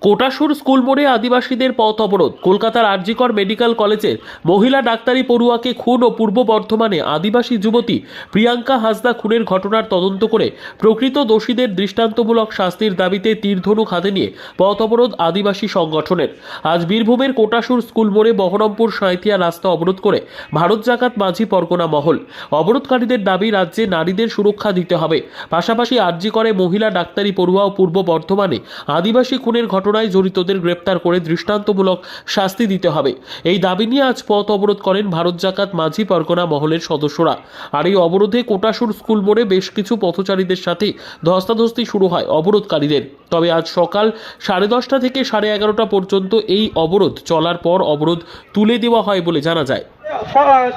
Kotasur school মোড়ে আদিবাসীদের পথ অবরোধ। কলকাতার আরজিকর মেডিকেল কলেজের মহিলা ডাক্তারি পড়ুয়াকে খুন ও পূর্ব বর্ধমানে আদিবাসী যুবতী প্রিয়াঙ্কা হাসদা খুনের ঘটনার তদন্ত করে প্রকৃত দোষীদের দৃষ্টান্তমূলক শাস্তির দাবিতে তীরধনুক হাতে নিয়ে পথ অবরোধ আদিবাসী সংগঠনের। আজ বীরভূমের কোটাসুর স্কুল মোড়ে বহরমপুর সাঁইথিয়া রাস্তা অবরোধ করে ভারত জাকাত মাঝি পরগনা মহল। অবরোধকারীদের দাবি রাজ্যে নারীদের সুরক্ষা দিতে হবে, পাশাপাশি আরজিকরে মহিলা ডাক্তারি পড়ুয়া ও পূর্ব বর্ধমানে আদিবাসী খুনের ঘটনায় জড়িতদের গ্রেপ্তার করে দৃষ্টান্তমূলক শাস্তি দিতে হবে। এই দাবি নিয়ে আজ পথ অবরোধ করেন ভারত জাকাত মাঝি পরগনা মহলের সদস্যরা। আর এই অবরোধে কোটাসুর স্কুল মোড়ে বেশ কিছু পথচারীদের সাথে ধস্তাধস্তি শুরু হয় অবরোধকারীদের। তবে আজ সকাল 10:30 থেকে 11:30 পর্যন্ত এই অবরোধ চলার পর অবরোধ তুলে দেওয়া হয় বলে জানা যায়।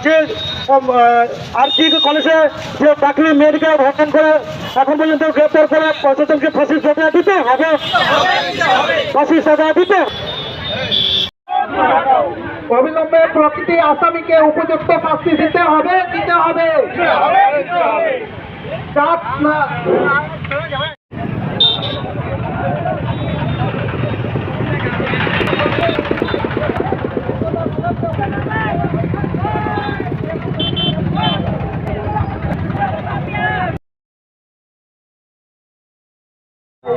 যে আরজি কলেজে যে চাকরি মেয়েকে ধর্ষণ করে এখন পর্যন্ত গ্রেপ্তার করে প্রশাসনকে ফাঁসির সাজা দিতে হবে, ফাঁসির সাজা দিতে অবিলম্বে প্রকৃতি আসামিকে উপযুক্ত শাস্তি দিতে হবে, দিতে হবে।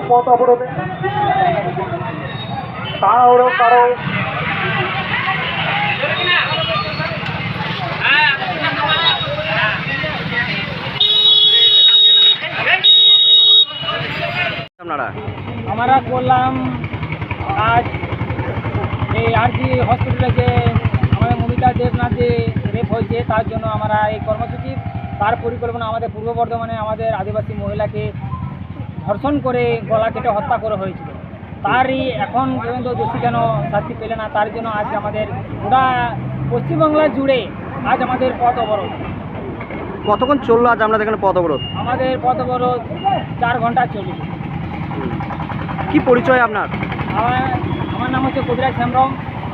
পথ অবরোধে তাড়াহুড়ো কারো আমরা করলাম আজ এই আরজি হসপিটালে যে আমাদের মমিতা দেবনাথ যে রেপ হয়েছে তার জন্য আমরা এই কর্মসূচি তার পরিকল্পনা আমাদের পূর্ব বর্ধমানে আমাদের আদিবাসী মহিলাকে ধর্ষণ করে গলা কেটে হত্যা করা হয়েছিল। তারই এখন পর্যন্ত দোষী কেন শাস্তি পেলে না, তার জন্য আজ আমাদের গোটা পশ্চিমবাংলা জুড়ে আজ আমাদের পথ অবরোধ। কতক্ষণ চললো আজ আপনাদের এখানে পথ অবরোধ? আমাদের পথ অবরোধ 4 ঘন্টা চলবে। কি পরিচয় আপনার? আমার নাম হচ্ছে কবিরাজ হেমব্রম।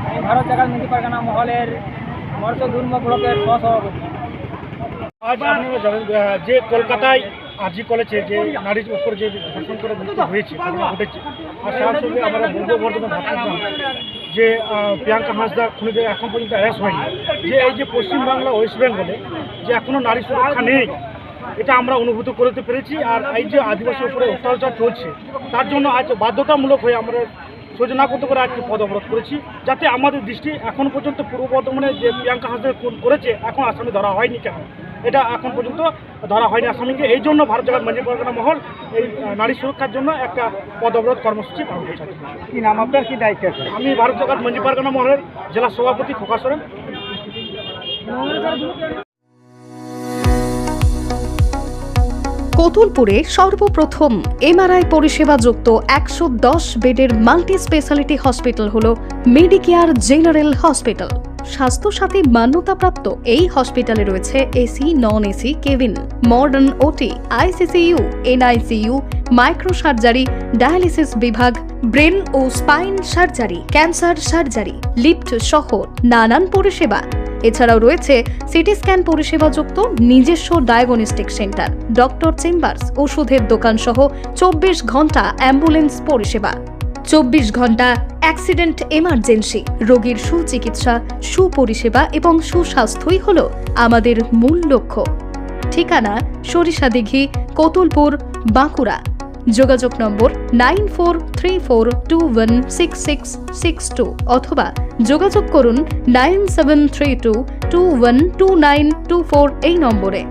আমি ভারত জাকাত মাঝি পরগনা মহলের মর্ষদুর্ম ব্লকের সহসভাপতি। আজ আপনারা জানেন যে কলকাতায় আরজি কলেজে যে নারীর উপর যে ধর্ষণ করে মৃত্যু হয়েছে ঘটেছে, আর তার সঙ্গে আমরা পূর্ব বর্ধমান ভাবছিলাম যে প্রিয়াঙ্কা হাসদা খুনিদের এখন পর্যন্ত অ্যারেস্ট হয়নি। যে এই যে পশ্চিমবাংলা ওয়েস্ট বেঙ্গলে যে এখনও নারী সুরক্ষা নেই, এটা আমরা অনুভূত করতে পেরেছি। আর এই যে আদিবাসীর উপরে অত্যাচার চলছে তার জন্য আজ বাধ্যতামূলক হয়ে আমরা সহ্য না করতে করে আজকে পদ অবরোধ করেছি, যাতে আমাদের দৃষ্টি এখন পর্যন্ত পূর্ব বর্ধমানে যে প্রিয়াঙ্কা হাসদা খুন করেছে এখন আসামি ধরা হয়নি কেন, এটা এখন পর্যন্ত ধরা হয়নি আসামিকে। এই জন্য ভারত জাকাত মাঝি পরগনা মহল এই নারী সুরক্ষার জন্য একটা পদ অবরোধ কর্মসূচি পালন করছে। কি নাম আপনার, কি দায়িত্ব আছে? আমি ভারত জাকাত মাঝি পরগনা মহলের জেলা সভাপতি খোকা সোরেন। কতুলপুরে সর্বপ্রথম এমআরআই পরিষেবা যুক্ত 110 বেডের মাল্টি স্পেশালিটি হসপিটাল হল মেডিকেয়ার জেনারেল হসপিটাল। স্বাস্থ্যসাথী মান্যতাপ্রাপ্ত এই হসপিটালে রয়েছে AC, non AC cabin, modern OT, ICCU, NICU, micro surgery, dialysis বিভাগ, ব্রেন ও spine surgery, cancer surgery, lift সহ নানান পরিষেবা। এছাড়াও রয়েছে সিটি স্ক্যান পরিষেবা যুক্ত নিজস্ব ডায়াগনস্টিক সেন্টার, ডক্টর চেম্বার্স, ওষুধের দোকান সহ 24 ঘন্টা অ্যাম্বুলেন্স পরিষেবা। 24 ঘন্টা অ্যাক্সিডেন্ট এমার্জেন্সি, রোগীর সুচিকিৎসা, সুপরিষেবা এবং সুস্বাস্থ্যই হল আমাদের মূল লক্ষ্য। ঠিকানা সরিষাদিঘি, কতুলপুর, বাঁকুড়া। যোগাযোগ নম্বর 9434216662 অথবা যোগাযোগ করুন 9732212924 এই নম্বরে।